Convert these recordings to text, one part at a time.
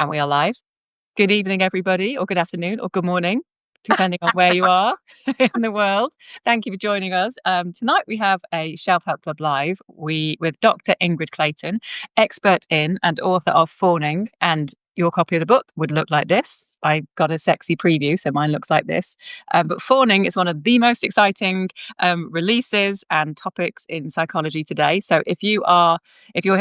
And we are live. Good evening, everybody, or good afternoon, or good morning, depending on where you are in the world. Thank you for joining us. Tonight we have a Shelf Help Club Live with Dr. Ingrid Clayton, expert in and author of Fawning, and your copy of the book would look like this. I got a sexy preview, so mine looks like this. But Fawning is one of the most exciting releases and topics in psychology today. So if you're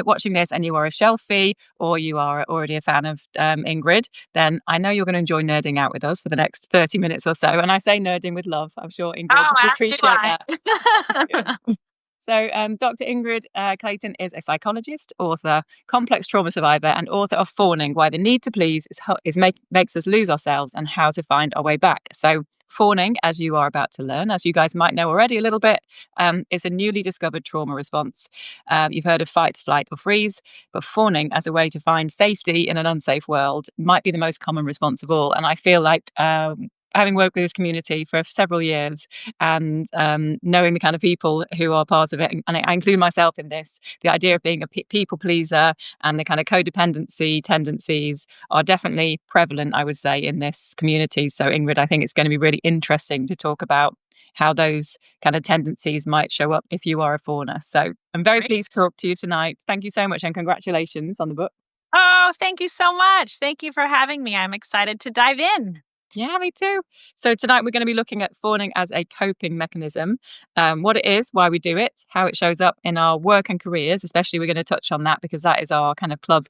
watching this and you are a shelfie or you are already a fan of Ingrid, then I know you're going to enjoy nerding out with us for the next 30 minutes or so. And I say nerding with love. I'm sure Ingrid will appreciate that. So Dr. Ingrid Clayton is a psychologist, author, complex trauma survivor, and author of Fawning, Why the Need to Please makes us lose ourselves and how to find our way back. So fawning, as you are about to learn, as you guys might know already a little bit, is a newly discovered trauma response. You've heard of fight, flight, or freeze, but fawning as a way to find safety in an unsafe world might be the most common response of all. And I feel like having worked with this community for several years and knowing the kind of people who are part of it, and I include myself in this, the idea of being a people pleaser and the kind of codependency tendencies are definitely prevalent, I would say, in this community. So Ingrid, I think it's going to be really interesting to talk about how those kind of tendencies might show up if you are a fawner. So I'm very pleased to talk to you tonight. Thank you so much and congratulations on the book. Oh, thank you so much. Thank you for having me. I'm excited to dive in. Yeah, me too. So tonight we're going to be looking at fawning as a coping mechanism, what it is, why we do it, how it shows up in our work and careers. Especially we're going to touch on that because that is our kind of club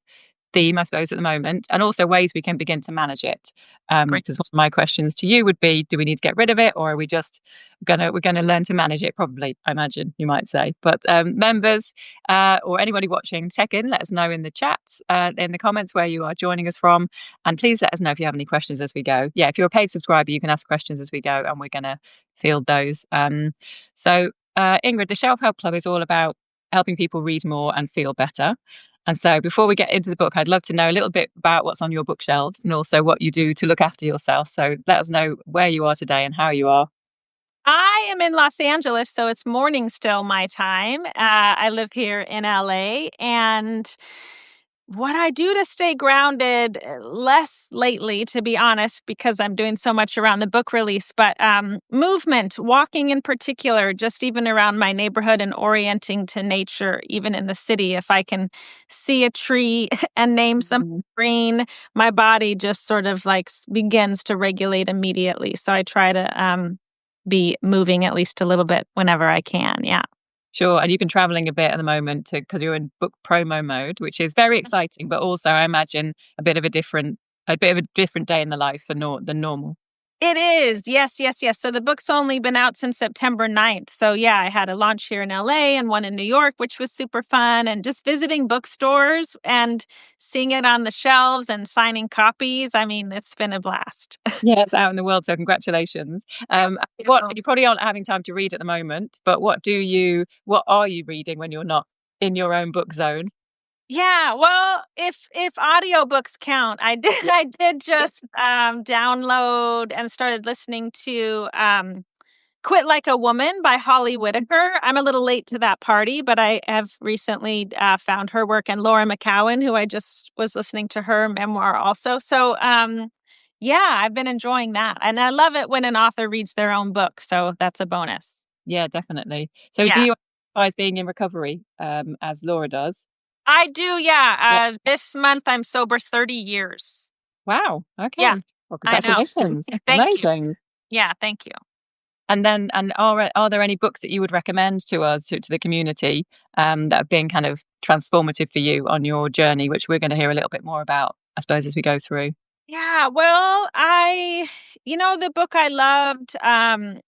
theme, I suppose, at the moment, and also ways we can begin to manage it. Because one of my questions to you would be, do we need to get rid of it, or are we just we're gonna learn to manage it? Probably, I imagine you might say. But members or anybody watching, check in, let us know in the chat, in the comments where you are joining us from, and please let us know if you have any questions as we go. Yeah, if you're a paid subscriber, you can ask questions as we go, and we're gonna field those. So Ingrid, the Shelf Help Club is all about helping people read more and feel better. And so before we get into the book, I'd love to know a little bit about what's on your bookshelves and also what you do to look after yourself. So let us know where you are today and how you are. I am in Los Angeles, so it's morning still my time. I live here in LA, and what I do to stay grounded, less lately, to be honest, because I'm doing so much around the book release, but movement, walking in particular, just even around my neighborhood and orienting to nature, even in the city. If I can see a tree and name some green, my body just sort of like begins to regulate immediately. So I try to be moving at least a little bit whenever I can. Yeah. Sure. And you've been traveling a bit at the moment because you're in book promo mode, which is very exciting, but also I imagine a bit of a different day in the life than normal. It is. Yes, yes, yes. So the book's only been out since September 9th. So yeah, I had a launch here in LA and one in New York, which was super fun. And just visiting bookstores and seeing it on the shelves and signing copies. I mean, it's been a blast. Yeah, it's out in the world. So congratulations. You probably aren't having time to read at the moment, but what are you reading when you're not in your own book zone? Yeah, well, if audiobooks count, I did just download and started listening to Quit Like a Woman by Holly Whitaker. I'm a little late to that party, but I have recently found her work, and Laura McCowan, who I just was listening to her memoir also. So yeah, I've been enjoying that. And I love it when an author reads their own book, so that's a bonus. Yeah, definitely. So do you identify as being in recovery, as Laura does? I do, yeah. This month I'm sober 30 years. Wow. Okay. Yeah, Well, I know. congratulations. Thank you. Amazing. Yeah, thank you. And are there any books that you would recommend to us, to the community, that have been kind of transformative for you on your journey, which we're going to hear a little bit more about, I suppose, as we go through? Yeah, well, the book I loved,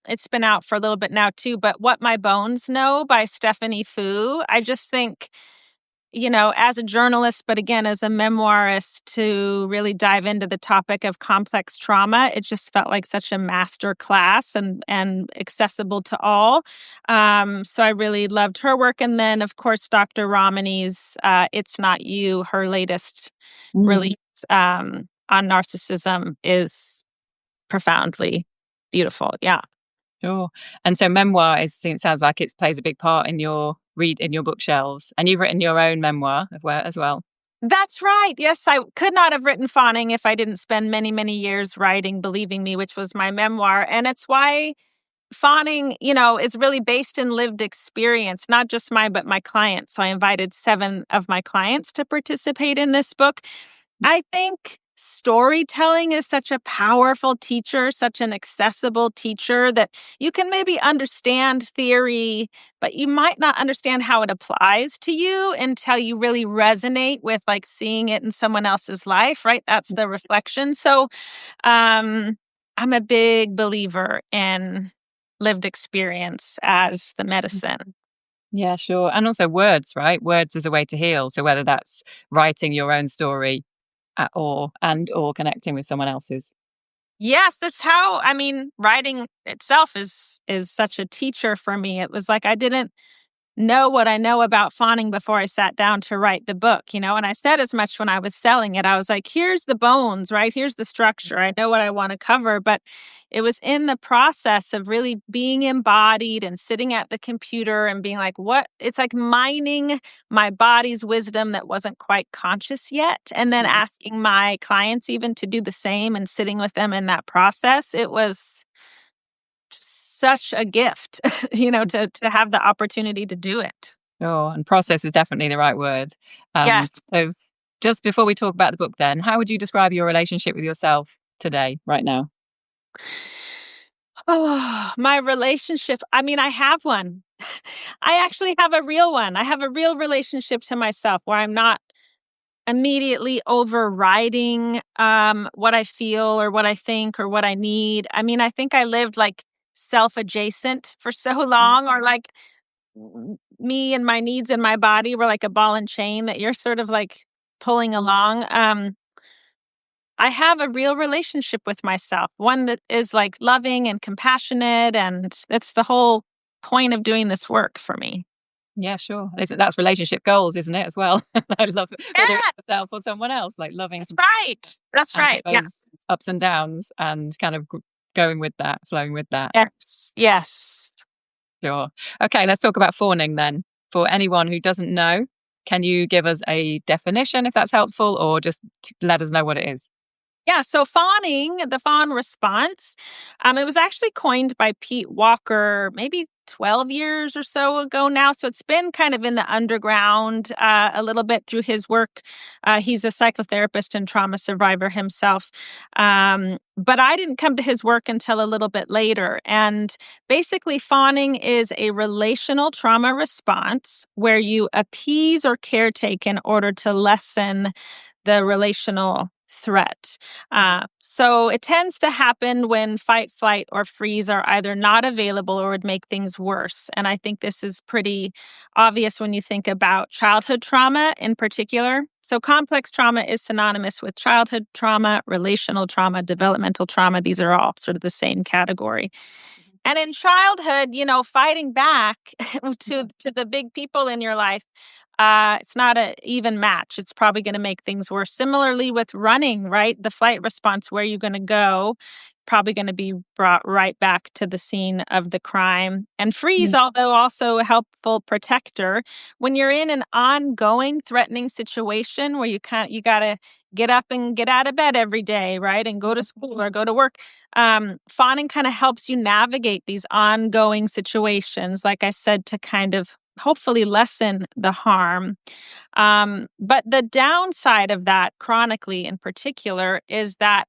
it's been out for a little bit now too, but What My Bones Know by Stephanie Fu. I just think, as a journalist, but again, as a memoirist, to really dive into the topic of complex trauma, it just felt like such a master class and accessible to all. So I really loved her work. And then, of course, Dr. Ramani's It's Not You, her latest release on narcissism, is profoundly beautiful. Yeah. Sure. And so memoir it sounds like it plays a big part in your bookshelves, and you've written your own memoir as well. That's right. Yes, I could not have written Fawning if I didn't spend many, many years writing Believing Me, which was my memoir. And it's why Fawning, is really based in lived experience, not just mine, but my clients. So I invited 7 of my clients to participate in this book. I think storytelling is such a powerful teacher, such an accessible teacher that you can maybe understand theory, but you might not understand how it applies to you until you really resonate with like seeing it in someone else's life, right? That's the reflection. So um, I'm a big believer in lived experience as the medicine. Yeah, sure. And also words, right? Words is a way to heal. So whether that's writing your own story or connecting with someone else's. Yes, that's how I mean, writing itself is such a teacher for me. It was like I didn't know what I know about fawning before I sat down to write the book, and I said as much when I was selling it. I was like, here's the bones, right? Here's the structure. I know what I want to cover, but it was in the process of really being embodied and sitting at the computer and being like, what? It's like mining my body's wisdom that wasn't quite conscious yet. And then Mhm. asking my clients even to do the same and sitting with them in that process. It was such a gift, to have the opportunity to do it. Sure. And process is definitely the right word. Yes. So just before we talk about the book then, how would you describe your relationship with yourself today, right now? Oh, my relationship. I mean, I have one. I actually have a real one. I have a real relationship to myself where I'm not immediately overriding what I feel or what I think or what I need. I mean, I think I lived like self adjacent for so Mm. long, or like me and my needs and my body were like a ball and chain that you're sort of like pulling along. I have a real relationship with myself, one that is like loving and compassionate. And that's the whole point of doing this work for me. Yeah, sure. That's relationship goals, isn't it, as well? I love it, whether it's Yeah, yourself or someone else, like loving that's right. That's and right. Yeah. those ups and downs and kind of going with that, flowing with that. Yes. Yes. Sure. Okay, let's talk about fawning then. For anyone who doesn't know, can you give us a definition if that's helpful, or just let us know what it is? Yeah, so fawning, the fawn response, it was actually coined by Pete Walker maybe 12 years or so ago now. So it's been kind of in the underground a little bit through his work. He's a psychotherapist and trauma survivor himself. But I didn't come to his work until a little bit later. And basically, fawning is a relational trauma response where you appease or caretake in order to lessen the relational threat. So it tends to happen when fight, flight, or freeze are either not available or would make things worse. And I think this is pretty obvious when you think about childhood trauma in particular. So complex trauma is synonymous with childhood trauma, relational trauma, developmental trauma. These are all sort of the same category. And in childhood, fighting back to the big people in your life, it's not an even match. It's probably going to make things worse. Similarly with running, right? The flight response, where you're going to go, probably going to be brought right back to the scene of the crime. And freeze, Mhm. although also a helpful protector, when you're in an ongoing threatening situation where you got to get up and get out of bed every day, right? And go to school or go to work. Fawning kind of helps you navigate these ongoing situations, like I said, to kind of hopefully lessen the harm. But the downside of that, chronically in particular, is that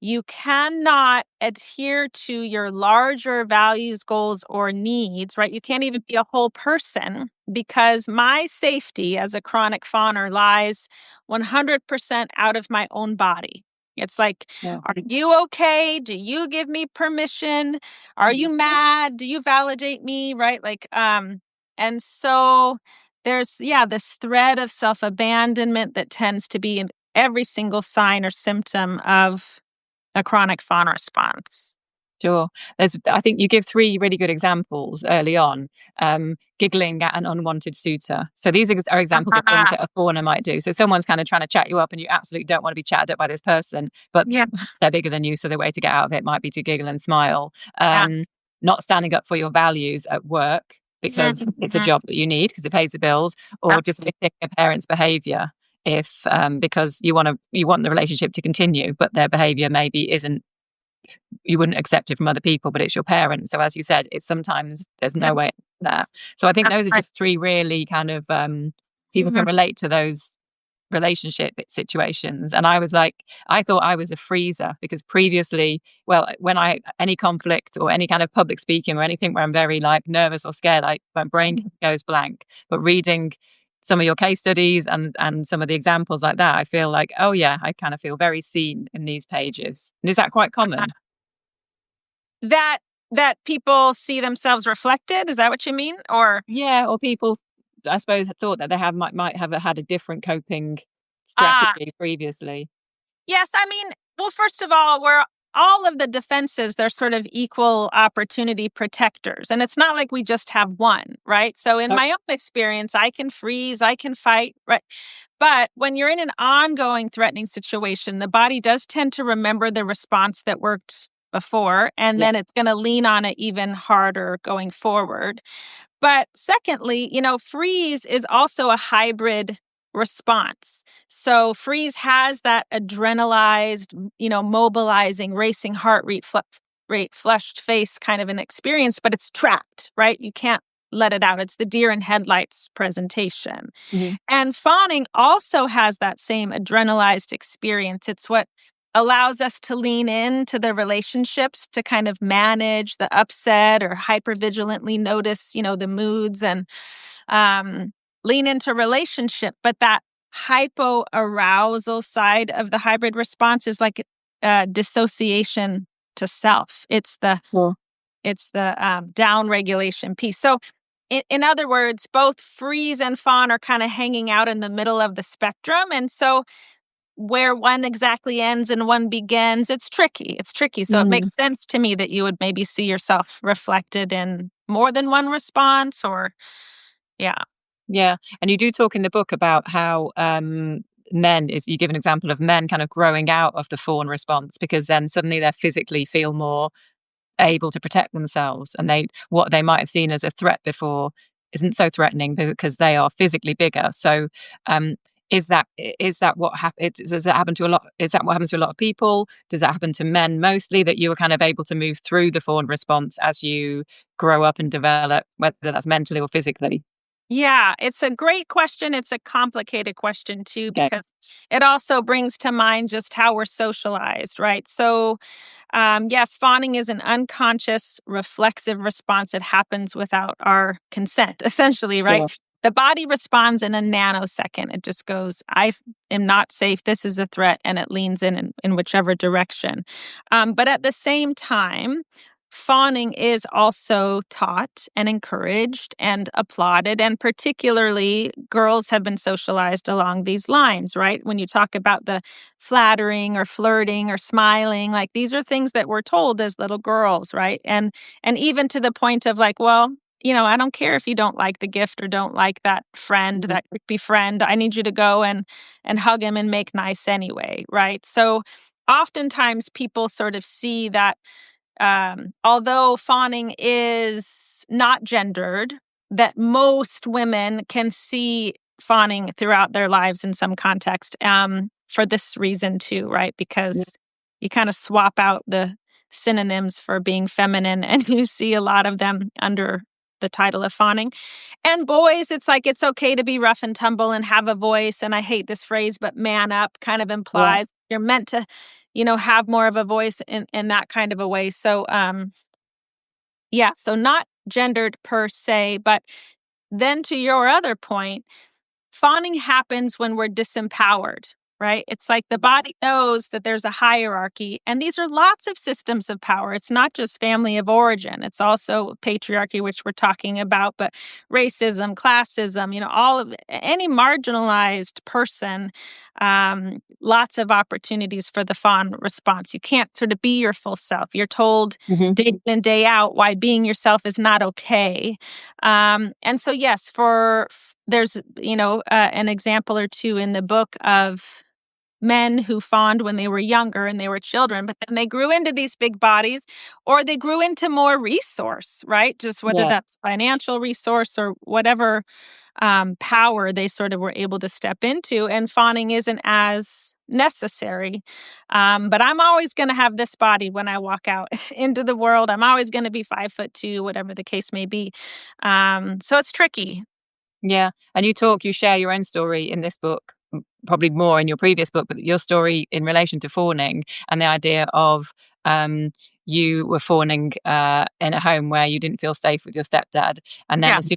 you cannot adhere to your larger values, goals, or needs, right? You can't even be a whole person because my safety as a chronic fawner lies 100% out of my own body. It's like, Yeah. are you okay? Do you give me permission? Are Mhm. you mad? Do you validate me? Right? And so there's, yeah, this thread of self abandonment that tends to be in every single sign or symptom of a chronic fawn response. Sure. I think you give 3 really good examples early on. Giggling at an unwanted suitor. So these are examples of things Ah, that a fawner might do. So someone's kind of trying to chat you up and you absolutely don't want to be chatted up by this person, but yeah, they're bigger than you, so the way to get out of it might be to giggle and smile. yeah. Not standing up for your values at work because it's a Mhm. job that you need because it pays the bills, or just Absolutely. mimicking a parent's behavior. if because you want the relationship to continue, but their behavior maybe isn't, you wouldn't accept it from other people, but it's your parents. So as you said, it's sometimes there's no way there. So I think That's those are right. just three really kind of people can Mhm. relate to those relationship situations. And I was like, I thought I was a freezer because previously, well, when I any conflict or any kind of public speaking or anything where I'm very like nervous or scared, like my brain goes blank. But reading some of your case studies and some of the examples like that, I feel like, oh yeah, I kind of feel very seen in these pages. And is that quite common? That that people see themselves reflected, is that what you mean? Or Yeah, or people, I suppose, thought that they have might have had a different coping ah, strategy previously. yes, I mean, well, first of all, we're all of the defenses, they're sort of equal opportunity protectors. And it's not like we just have one, right? So in Oh, my own experience, I can freeze, I can fight, right? But when you're in an ongoing threatening situation, the body does tend to remember the response that worked before, and yeah. then it's going to lean on it even harder going forward. But secondly, freeze is also a hybrid response. So freeze has that adrenalized, mobilizing, racing heart rate, flushed face kind of an experience, but it's trapped, right? You can't let it out. It's the deer in headlights presentation. Mhm. And fawning also has that same adrenalized experience. It's what allows us to lean into the relationships to kind of manage the upset or hypervigilantly notice, the moods and um, lean into relationship. But that hypoarousal side of the hybrid response is like dissociation to self. Sure. It's the down regulation piece. So in other words, both freeze and fawn are kind of hanging out in the middle of the spectrum. And so where one exactly ends and one begins, it's tricky. It's tricky. So it Mhm. makes sense to me that you would maybe see yourself reflected in more than one response or, yeah. Yeah, and you do talk in the book about how men is you give an example of men kind of growing out of the fawn response because then suddenly they physically feel more able to protect themselves, and they what they might have seen as a threat before isn't so threatening because they are physically bigger. So um is that what happens? Does that happen to a lot? Is that what happens to a lot of people? Does that happen to men mostly, that you were kind of able to move through the fawn response as you grow up and develop, whether that's mentally or physically? Yeah, it's a great question. It's a complicated question too, Okay. because it also brings to mind just how we're socialized, right? So, yes, fawning is an unconscious reflexive response that happens without our consent, essentially, right? Sure. The body responds in a nanosecond. It just goes, I am not safe. This is a threat. And it leans in whichever direction. But at the same time, fawning is also taught and encouraged and applauded. And particularly, girls have been socialized along these lines, right? When you talk about the flattering or flirting or smiling, like these are things that we're told as little girls, right? And even to the point of like, well, I don't care if you don't like the gift or don't like that friend, Mhm. that creepy friend. I need you to go and hug him and make nice anyway, right? So oftentimes people sort of see that although fawning is not gendered, that most women can see fawning throughout their lives in some context, for this reason too, right? Yeah. Because you kind of swap out the synonyms for being feminine and you see a lot of them under the title of fawning. And boys, it's like it's okay to be rough and tumble and have a voice. And I hate this phrase, but man up kind of Yeah. implies you're meant to, have more of a voice in that kind of a way. So, yeah, so not gendered per se, but then to your other point, fawning happens when we're disempowered, right? It's like the body knows that there's a hierarchy, and these are lots of systems of power. It's not just family of origin, it's also patriarchy, which we're talking about, but racism, classism, all of any marginalized person, lots of opportunities for the fawn response. You can't sort of be your full self. You're told Mhm. day in and day out why being yourself is not okay. And so, yes, there's an example or two in the book of men who fawned when they were younger and they were children, but then they grew into these big bodies or they grew into more resource, right? Just whether Yeah. that's financial resource or whatever power they sort of were able to step into, and fawning isn't as necessary. But I'm always going to have this body when I walk out into the world. I'm always going to be 5'2", whatever the case may be. So it's tricky. Yeah. And you share your own story in this book, probably more in your previous book, but your story in relation to fawning and the idea of um, you were fawning in a home where you didn't feel safe with your stepdad. And then Yeah. as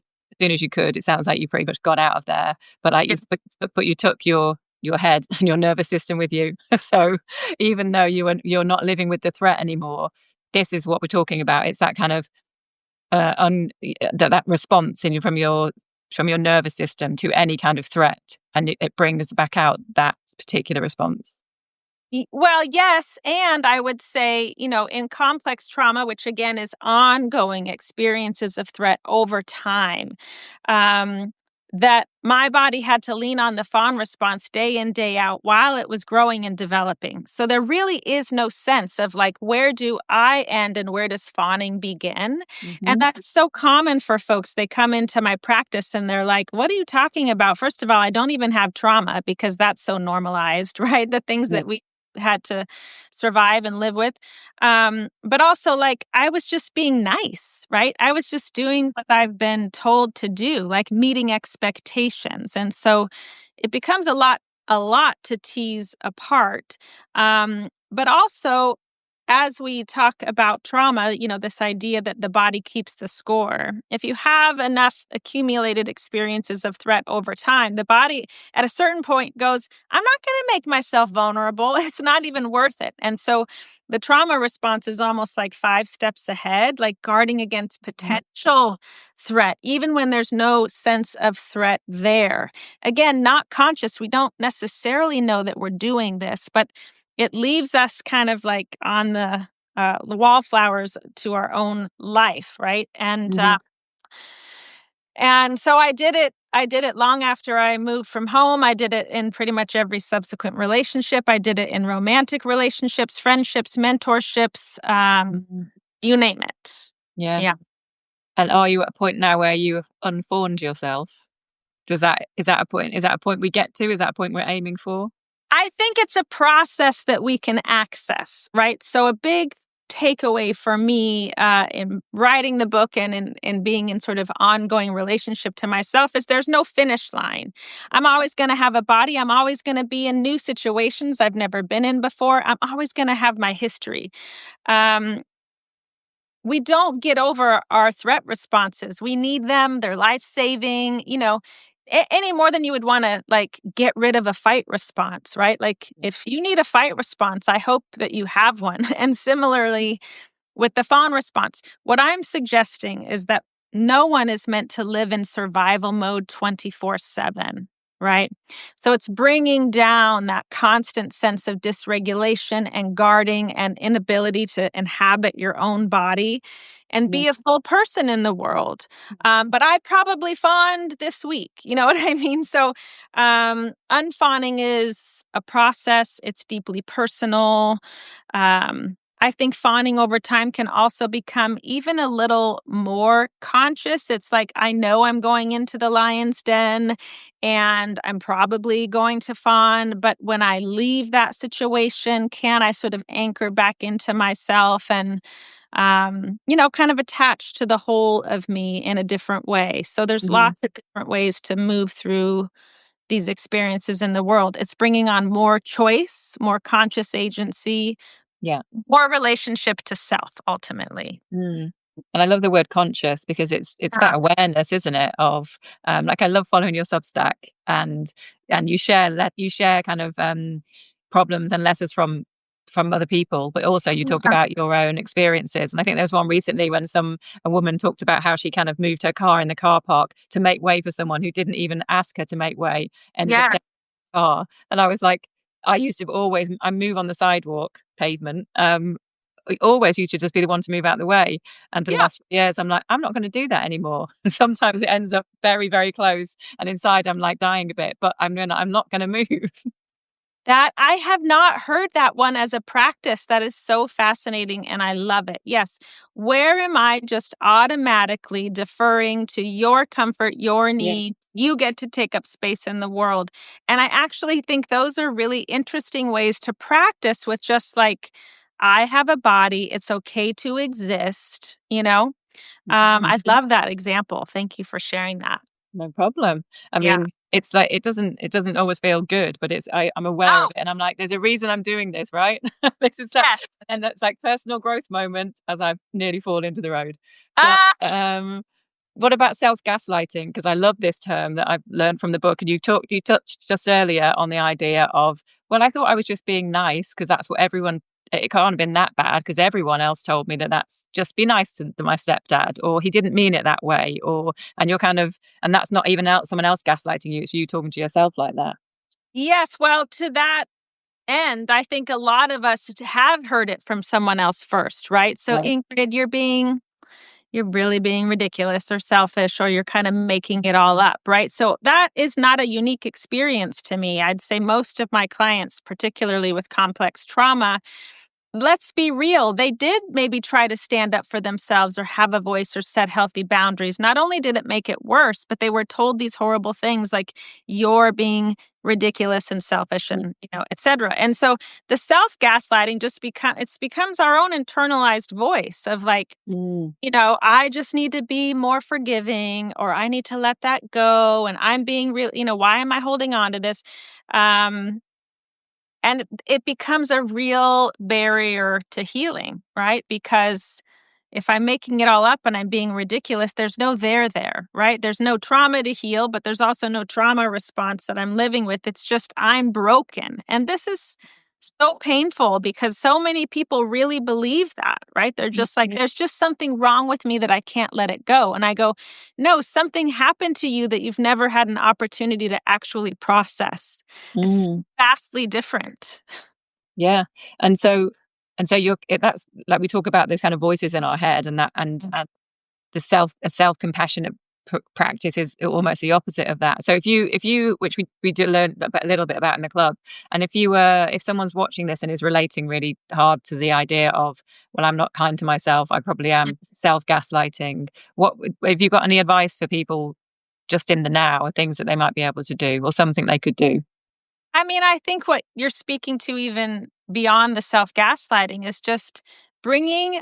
soon as you could, it sounds like you pretty much got out of there. But like but you took your head and your nervous system with you. So even though you're not living with the threat anymore, this is what we're talking about. It's that kind of that response from your nervous system to any kind of threat, and it brings back out that particular response. Well, yes. And I would say, in complex trauma, which again is ongoing experiences of threat over time, um, that my body had to lean on the fawn response day in, day out while it was growing and developing. So there really is no sense of like, where do I end and where does fawning begin? And Hmm. that's so common for folks. They come into my practice and they're like, what are you talking about? First of all, I don't even have trauma because that's so normalized, right? The things Yeah. that we had to survive and live with. But also, like, I was just being nice, right? I was just doing what I've been told to do, like meeting expectations. And so it becomes a lot to tease apart. But also, as we talk about trauma, this idea that the body keeps the score. If you have enough accumulated experiences of threat over time, the body at a certain point goes, I'm not going to make myself vulnerable. It's not even worth it. And so the trauma response is almost like 5 steps ahead, like guarding against potential threat, even when there's no sense of threat there. Again, not conscious. We don't necessarily know that we're doing this, but it leaves us kind of like on the wallflowers to our own life, right? Hmm. And so I did it. I did it long after I moved from home. I did it in pretty much every subsequent relationship. I did it in romantic relationships, friendships, mentorships, Hmm. you name it. Yeah. Yeah. And are you at a point now where you have unfawned yourself? Is that a point we get to? Is that a point we're aiming for? I think it's a process that we can access, right? So a big takeaway for me in writing the book and in being in sort of ongoing relationship to myself is there's no finish line. I'm always going to have a body. I'm always going to be in new situations I've never been in before. I'm always going to have my history. Um, we don't get over our threat responses. We need them. They're life-saving, any more than you would want to like get rid of a fight response, right? Like if you need a fight response, I hope that you have one. And similarly, with the fawn response, what I'm suggesting is that no one is meant to live in survival mode 24/7, right? So it's bringing down that constant sense of dysregulation and guarding and inability to inhabit your own body and Yeah. be a full person in the world. But I probably fawned this week. You know what I mean? So unfawning is a process, it's deeply personal. I think fawning over time can also become even a little more conscious. It's like, I know I'm going into the lion's den and I'm probably going to fawn, but when I leave that situation, can I sort of anchor back into myself and, kind of attach to the whole of me in a different way? So there's Hmm. lots of different ways to move through these experiences in the world. It's bringing on more choice, more conscious agency, Yeah. more relationship to self, ultimately. Mm. And I love the word conscious because it's that Yeah. awareness, isn't it? Of like I love following your Substack and you share kind of problems and letters from other people, but also you talk about your own experiences. And I think there was one recently when a woman talked about how she kind of moved her car in the car park to make way for someone who didn't even ask her to make way, ended up Yeah. getting in the car. And I was like, I used to always I move on the sidewalk pavement. I always used to just be the one to move out of the way. And for the Yeah. last few years, I'm like, I'm not going to do that anymore. Sometimes it ends up very, very close, and inside I'm like dying a bit, but I'm not going to move. That I have not heard that one as a practice. That is so fascinating and I love it. Yes. Where am I just automatically deferring to your comfort, your Yeah. needs? You get to take up space in the world. And I actually think those are really interesting ways to practice with just like, I have a body. It's okay to exist, you know? Mhm. I love that example. Thank you for sharing that. No problem. I Yeah. mean, it's like it doesn't always feel good, but I'm aware of Oh, it and I'm like, there's a reason I'm doing this, right? This is that, yes. and that's like personal growth moment as I've nearly fallen into the road. But Ah, what about self-gaslighting? Because I love this term that I've learned from the book, and you touched just earlier on the idea of, well, I thought I was just being nice because that's what everyone. It can't have been that bad because everyone else told me that that's just be nice to my stepdad, or he didn't mean it that way, or and you're kind of, and that's not even someone else gaslighting you; it's you talking to yourself like that, yes. Well, to that end, I think a lot of us have heard it from someone else first, right? So, right? Ingrid, you're really being ridiculous or selfish, or you're kind of making it all up, right? So, that is not a unique experience to me. I'd say most of my clients, particularly with complex trauma, let's be real, they did maybe try to stand up for themselves or have a voice or set healthy boundaries. Not only did it make it worse, but they were told these horrible things like you're being ridiculous and selfish and etc. And so the self-gaslighting just becomes our own internalized voice of like, Mm, I just need to be more forgiving or I need to let that go and I'm being real, why am I holding on to this? Um and it becomes a real barrier to healing, right? Because if I'm making it all up and I'm being ridiculous, there's no there, right? There's no trauma to heal, but there's also no trauma response that I'm living with. It's just I'm broken. And this is so painful because so many people really believe that, right? They're just like, there's just something wrong with me that I can't let it go. And I go, no, something happened to you that you've never had an opportunity to actually process. It's mm, vastly different. yeah, and so that's like we talk about those kind of voices in our head, and that and the a self compassionate practice is almost the opposite of that. So if you which we did learn a little bit about in the club, and if someone's watching this and is relating really hard to the idea of, well, I'm not kind to myself, I probably am self gaslighting. Have you got any advice for people just in the now, things that they might be able to do, or something they could do? I mean, I think what you're speaking to, even beyond the self gaslighting, is just bringing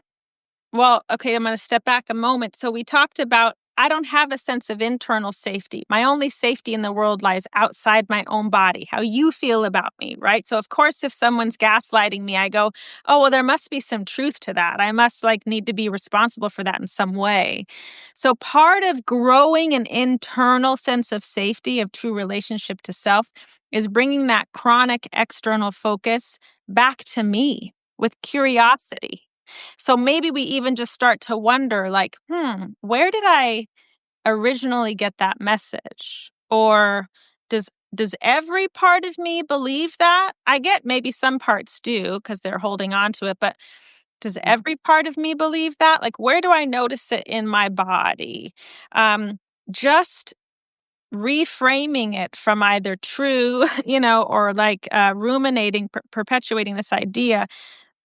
well, okay, I'm going to step back a moment. So we talked about I don't have a sense of internal safety. My only safety in the world lies outside my own body, how you feel about me, right? So of course if someone's gaslighting me, I go, "Oh, well there must be some truth to that. I must like need to be responsible for that in some way." So part of growing an internal sense of safety of true relationship to self is bringing that chronic external focus back to me with curiosity. So maybe we even just start to wonder, like, where did I originally get that message? Or does every part of me believe that? I get maybe some parts do because they're holding on to it, but does every part of me believe that? Like, where do I notice it in my body? Just reframing it from either true, or like ruminating, perpetuating this idea,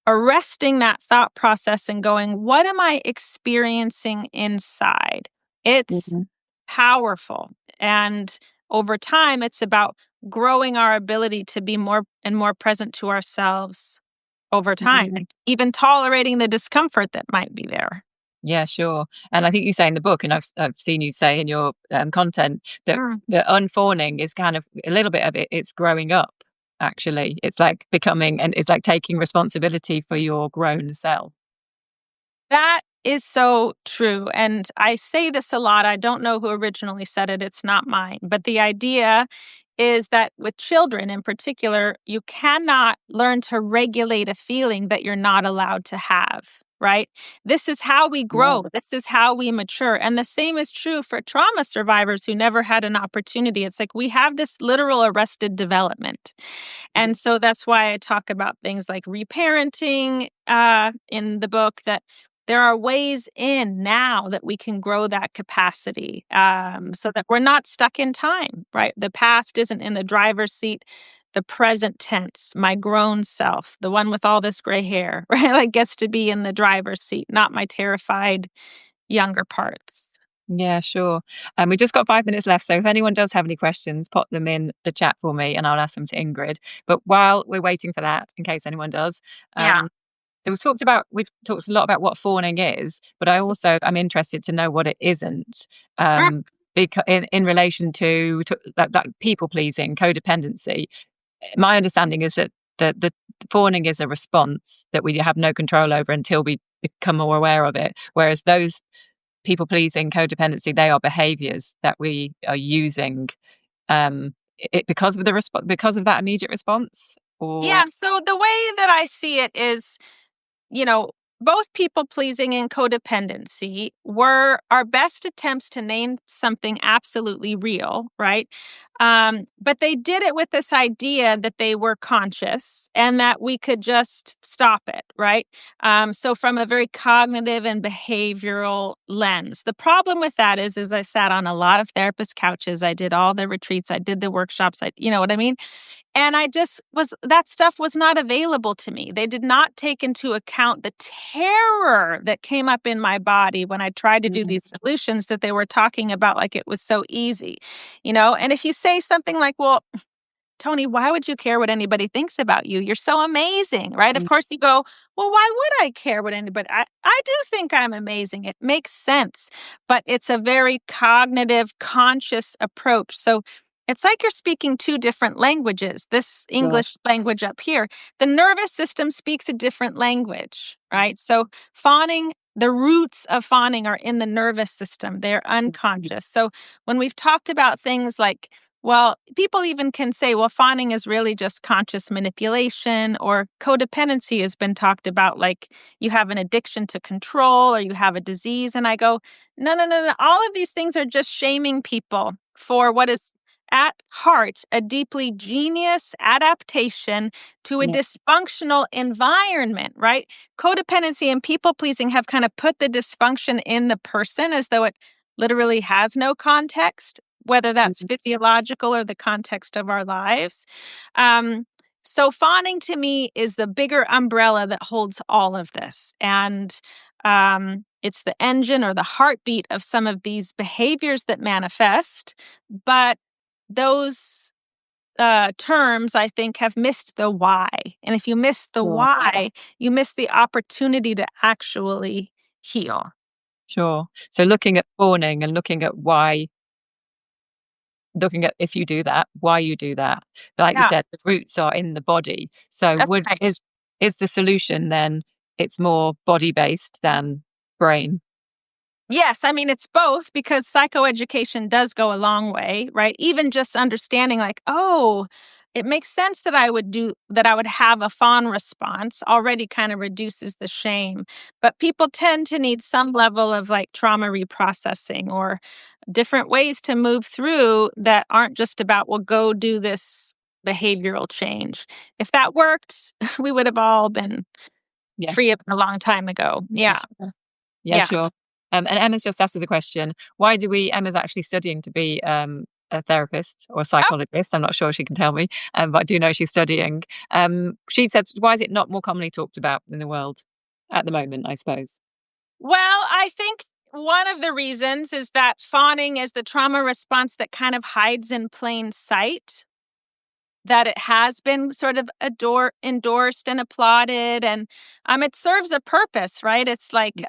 arresting that thought process and going, what am I experiencing inside? It's Mhm, powerful. And over time, it's about growing our ability to be more and more present to ourselves over time, mhm. and even tolerating the discomfort that might be there. Yeah, sure. And I think you say in the book, and I've seen you say in your content that Mm. the unfawning is kind of a little bit of it. It's growing up. Actually, it's like becoming, and it's like taking responsibility for your grown self. That is so true. And I say this a lot. I don't know who originally said it. It's not mine. But the idea is that with children in particular, you cannot learn to regulate a feeling that you're not allowed to have, right? This is how we Yeah. grow. This is how we mature. And the same is true for trauma survivors who never had an opportunity. It's like we have this literal arrested development. And so that's why I talk about things like reparenting in the book, that there are ways in now that we can grow that capacity so that we're not stuck in time, right? The past isn't in the driver's seat. the present tense, my grown self, the one with all this gray hair, right? Like gets to be in the driver's seat, not my terrified younger parts. Yeah, sure. And we've just got 5 minutes left. So if anyone does have any questions, pop them in the chat for me and I'll ask them to Ingrid. But while we're waiting for that, in case anyone does, Yeah. so we've talked a lot about what fawning is, but I'm interested to know what it isn't. Mm. Because in relation to that people pleasing, codependency, my understanding is that the fawning is a response that we have no control over until we become more aware of it. Whereas those people pleasing, codependency, they are behaviors that we are using because of because of that immediate response. Or Yeah. So the way that I see it is, you know, both people pleasing and codependency were our best attempts to name something absolutely real, right? But they did it with this idea that they were conscious and that we could just stop it, right? So from a very cognitive and behavioral lens. The problem with that is I sat on a lot of therapist couches. I did all the retreats. I did the workshops. You know what I mean? And I just that stuff was not available to me. They did not take into account the terror that came up in my body when I tried to do Mhm. these solutions that they were talking about like it was so easy, you know? And if you say something like, well, Toni, why would you care what anybody thinks about you? You're so amazing, right? Of Mm, course, you go, well, why would I care what anybody? I do think I'm amazing. It makes sense, but it's a very cognitive, conscious approach. So it's like you're speaking two different languages. This sure. English language up here, the nervous system speaks a different language, right? So fawning, the roots of fawning are in the nervous system. They're unconscious. So when we've talked about things like, well, people even can say, well, fawning is really just conscious manipulation, or codependency has been talked about like you have an addiction to control or you have a disease. And I go, no, no, no, no. All of these things are just shaming people for what is at heart a deeply genius adaptation to a Yeah. dysfunctional environment, right? Codependency and people pleasing have kind of put the dysfunction in the person as though it literally has no context, whether that's Mhm. physiological or the context of our lives. Um, so fawning to me is the bigger umbrella that holds all of this. And it's the engine or the heartbeat of some of these behaviors that manifest. But those terms, I think, have missed the why. And if you miss the Sure. why, you miss the opportunity to actually heal. Sure. So looking at fawning and looking at if you do that, why you do that. Like you Yeah, said, the roots are in the body. So that's would right. is the solution then it's more body based than brain? Yes, I mean, it's both because psychoeducation does go a long way, right? Even just understanding, like, oh, it makes sense that I would have a fawn response already kind of reduces the shame. But people tend to need some level of like trauma reprocessing or different ways to move through that aren't just about, well, go do this behavioral change. If that worked, we would have all been Yeah. free of it a long time ago. Yeah, Yeah. sure. Yeah, Yeah. sure. And Emma's just asked us a question. Emma's actually studying to be a therapist or a psychologist. I'm not sure she can tell me, but I do know she's studying. She said, why is it not more commonly talked about in the world at the moment, I suppose? Well, I think one of the reasons is that fawning is the trauma response that kind of hides in plain sight, that it has been sort of endorsed and applauded. And it serves a purpose, right? It's like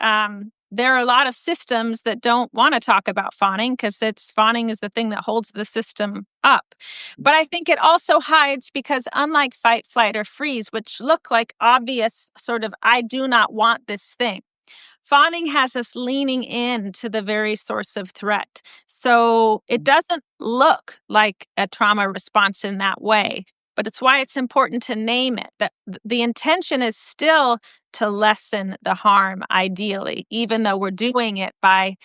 there are a lot of systems that don't want to talk about fawning because fawning is the thing that holds the system up. But I think it also hides because unlike fight, flight, or freeze, which look like obvious sort of, I do not want this thing, fawning has us leaning in to the very source of threat. So it doesn't look like a trauma response in that way, but it's why it's important to name it. That the intention is still to lessen the harm, ideally, even though we're doing it by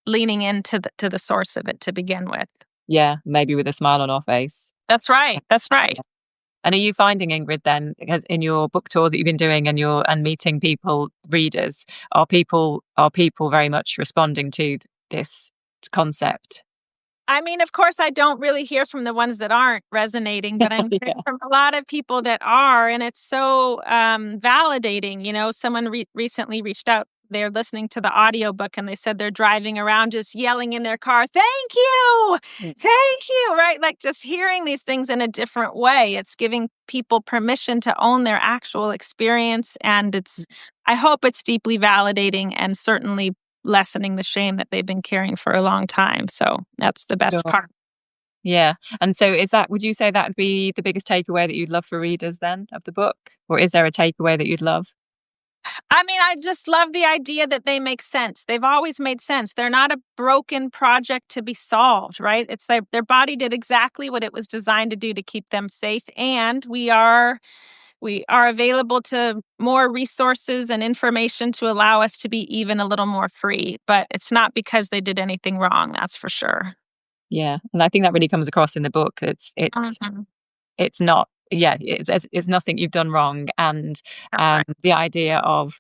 leaning into the source of it to begin with. Yeah, maybe with a smile on our face. That's right. That's right. Yeah. And are you finding, Ingrid, then, because in your book tour that you've been doing and meeting people, readers, are people very much responding to this concept? I mean, of course, I don't really hear from the ones that aren't resonating, but I'm hearing Yeah. from a lot of people that are, and it's so validating. Someone recently reached out. They're listening to the audiobook and they said they're driving around just yelling in their car, "Thank you! Mm. Thank you!" Right? Like just hearing these things in a different way. It's giving people permission to own their actual experience. And I hope it's deeply validating and certainly lessening the shame that they've been carrying for a long time. So that's the best Sure. part. Yeah. And so would you say that would be the biggest takeaway that you'd love for readers then of the book? Or is there a takeaway that you'd love? I mean, I just love the idea that they make sense. They've always made sense. They're not a broken project to be solved, right? It's like their body did exactly what it was designed to do to keep them safe. And we are available to more resources and information to allow us to be even a little more free. But it's not because they did anything wrong, that's for sure. Yeah. And I think that really comes across in the book. Mhm. It's not, yeah, it's nothing you've done wrong. And That's right. the idea of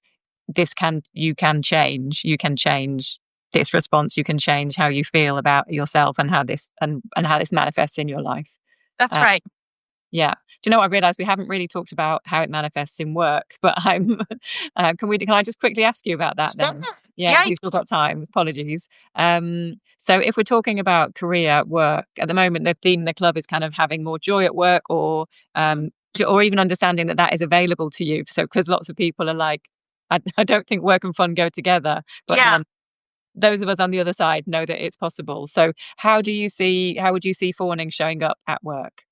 you can change, this response, you can change how you feel about yourself and how this manifests in your life. That's Uh, right. yeah. Do you know what I realized? We haven't really talked about how it manifests in work, but can I just quickly ask you about that Sure. then? Yeah, if Yeah. you've still got time. Apologies. So if we're talking about career work at the moment, the theme of the club is kind of having more joy at work, or even understanding that that is available to you. So because lots of people are like, I don't think work and fun go together, but Yeah. then those of us on the other side know that it's possible. So how would you see fawning showing up at work?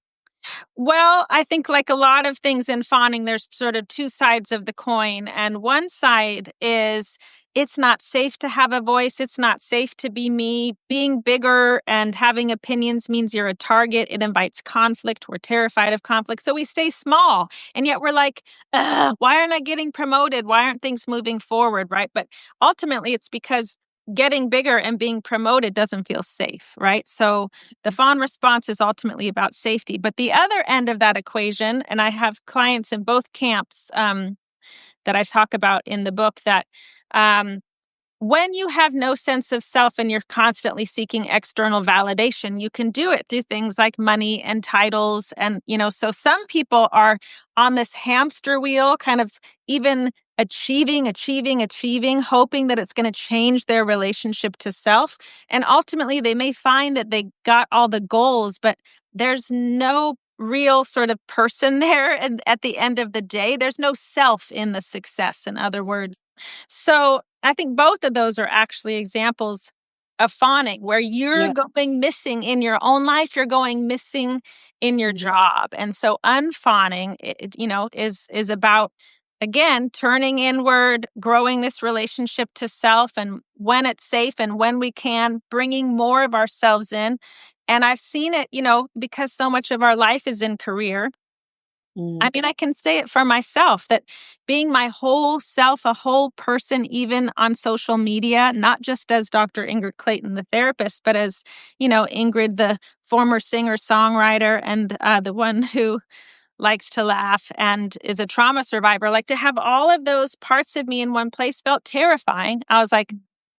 Well, I think like a lot of things in fawning, there's sort of two sides of the coin. And one side is it's not safe to have a voice. It's not safe to be me. Being bigger and having opinions means you're a target. It invites conflict. We're terrified of conflict. So we stay small. And yet we're like, "Ugh, why aren't I getting promoted? Why aren't things moving forward?" Right. But ultimately, it's because getting bigger and being promoted doesn't feel safe. Right. So the fawn response is ultimately about safety. But the other end of that equation, and I have clients in both camps that I talk about in the book, that um, when you have no sense of self and you're constantly seeking external validation, you can do it through things like money and titles. And, so some people are on this hamster wheel, kind of even achieving, hoping that it's going to change their relationship to self. And ultimately, they may find that they got all the goals, but there's no real sort of person there. And at the end of the day, there's no self in the success, in other words. So I think both of those are actually examples of fawning, where you're Yeah. going missing in your own life, you're going missing in your job. And so unfawning, is about, again, turning inward, growing this relationship to self, and when it's safe and when we can, bringing more of ourselves in. And I've seen it, because so much of our life is in career. I Mm. mean, I can say it for myself that being my whole self, a whole person, even on social media, not just as Dr. Ingrid Clayton, the therapist, but as, Ingrid, the former singer songwriter, and the one who likes to laugh and is a trauma survivor. Like, to have all of those parts of me in one place felt terrifying. I was like,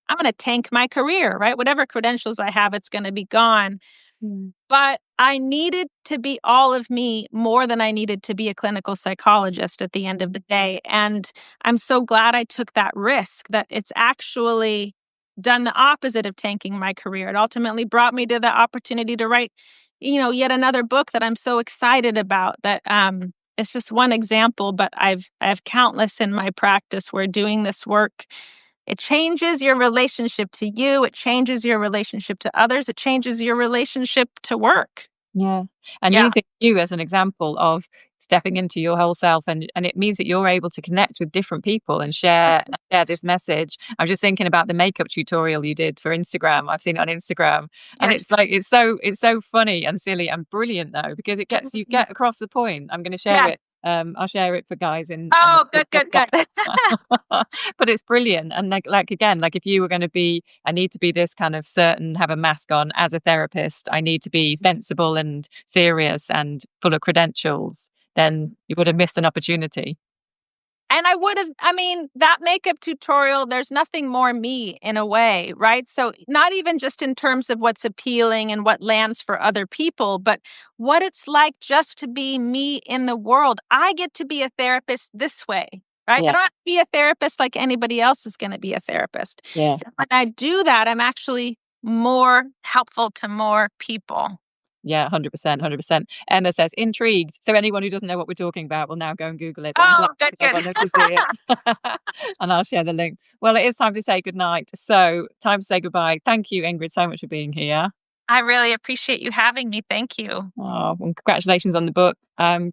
I'm going to tank my career, right? Whatever credentials I have, it's going to be gone. Mm. But I needed to be all of me more than I needed to be a clinical psychologist at the end of the day. And I'm so glad I took that risk, that it's actually done the opposite of tanking my career. It ultimately brought me to the opportunity to write, yet another book that I'm so excited about. That it's just one example, but I have countless in my practice where doing this work, it changes your relationship to you. It changes your relationship to others. It changes your relationship to work. Yeah. And Yeah. using you as an example of stepping into your whole self, and it means that you're able to connect with different people and share this message. I was just thinking about the makeup tutorial you did for Instagram. I've seen it on Instagram, and Yes. it's like it's so funny and silly and brilliant though, because you get across the point. I'm going to share Yeah. it. I'll share it for guys in Oh, the good, good, good. but it's brilliant. And like again, like if you were going to be, I need to be this kind of certain, have a mask on as a therapist, I need to be sensible and serious and full of credentials, then you would have missed an opportunity. And I mean, that makeup tutorial, there's nothing more me in a way, right? So, not even just in terms of what's appealing and what lands for other people, but what it's like just to be me in the world. I get to be a therapist this way, right? I Yeah. don't have to be a therapist like anybody else is going to be a therapist. Yeah. When I do that, I'm actually more helpful to more people. Yeah, 100%, 100%. Emma says, intrigued. So anyone who doesn't know what we're talking about will now go and Google it. But I'm Oh, glad good, I good. wanted to see it. And I'll share the link. Well, it is time to say goodnight. So time to say goodbye. Thank you, Ingrid, so much for being here. I really appreciate you having me. Thank you. Oh, well, congratulations on the book.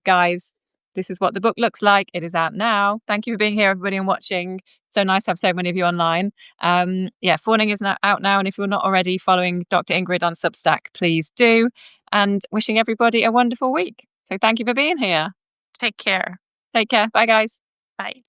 Guys, this is what the book looks like. It is out now. Thank you for being here, everybody, and watching. So nice to have so many of you online. Yeah, Fawning is now out now. And if you're not already following Dr. Ingrid on Substack, please do. And wishing everybody a wonderful week. So thank you for being here. Take care. Take care. Bye, guys. Bye.